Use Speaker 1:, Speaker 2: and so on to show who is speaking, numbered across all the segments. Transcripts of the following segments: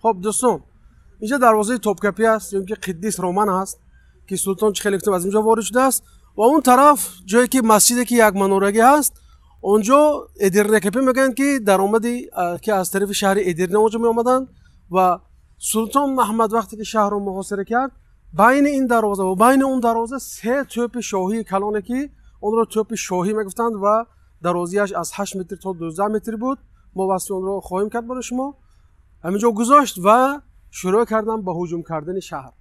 Speaker 1: خب دوستان اینجا دروازه توپکپی است که قدیس رومان است که سلطان چخلکتیف از اینجا وارد شده است و اون طرف جایی که مسجدی که یک منورگی هست اونجا ادیرنه کپی میگن که درآمدی که از طرف شهر ادیرنه اونجا می آمدن و سلطان محمد وقتی که شهر رو محاصره کرد بین این دروازه و بین اون دروازه 3 توپ شاهی کلانه که اون رو توپ شاهی میگفتند و دروازه‌اش از 8 متر تا 12 متر بود. ما واسه اون رو خواهیم کرد برای شما. همینجا گذاشت و شروع کردن به هجوم کردن شهر.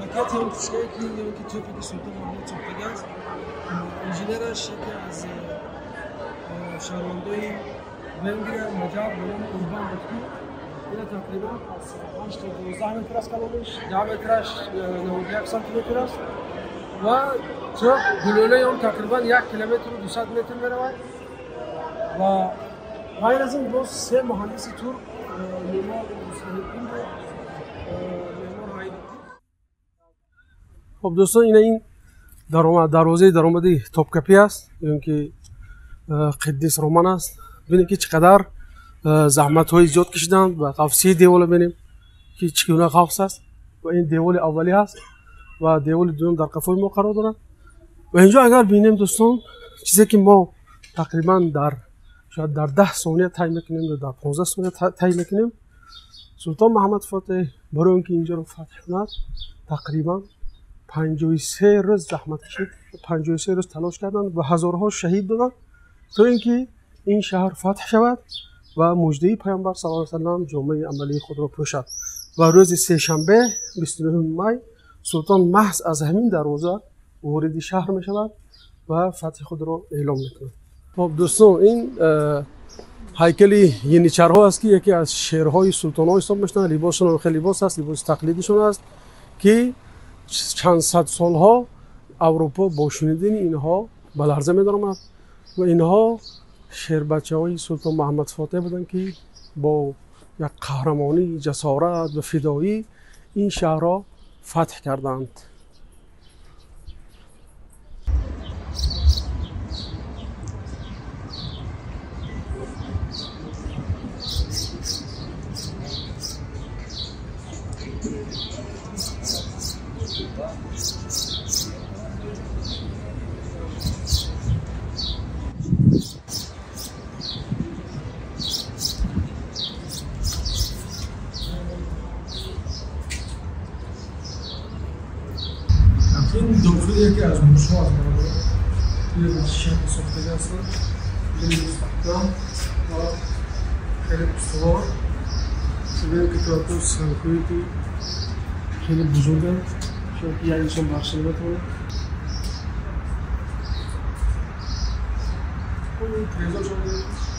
Speaker 1: مکت هم تشکیل کنیم که توپی که سلطان محمد ساخته است انجینرش که از شهروندای ونگر مجاب بلند قربان بودی این تقریبا از 8 تا 12 متر است کلانش 10 مترش 91 سانتی متر است و تو گلوله اون تقریبا 1 کیلومتر و 200 متر میرود و غیر از این باز 3 مهندس تور معمار مصلحین خب دوستان این دروازه درآمدی توپکپی است این که قدیس رومان است. ببینید که چقدر زحمت های زیاد کشیدند و قفسه دیوال ببینیم که چگونه قفس است و این دیوال اولی است و دیوال دوم در قفای ما قرار دارد و اینجا اگر ببینیم دوستان چیزی که ما تقریبا شاید در 10 ثانیه طی میکنیم یا در 15 ثانیه طی میکنیم سلطان محمد فاتح برای اینکه اینجا رو فتح کند تقریبا 53 روز زحمت کشید 53 روز تلاش کردند و هزارها شهید دادند تا اینکه این شهر فتح شود و مژده پیامبر صلی الله علیه و آله جامعه عملی خود را پوشد و روز سه شنبه 29 می سلطان محض از همین دروازه وارد شهر می شود و فتح خود را اعلام میکند. خب دوستان این هیکل ینیچرها است که یکی از شعرهای سلطان‌ها حساب میشن. لباسشون خیلی لباس است، لباس تقلیدیشون است که چند صد سالها اروپا با شنیدن اینها به لرزه می‌درآمد و اینها شعر بچه‌های سلطان محمد فاتح بودند که با یک قهرمانی، جسارت و فدایی این شهر را فتح کردند. این داخلی که از موشها از برابر توی شکل ساختگی هستن خیلی مستحکم و خیلی استوار سبیل که توی سنگوی که خیلی بزرگه شاید یک انسان بخشی بتونه این تریزا شده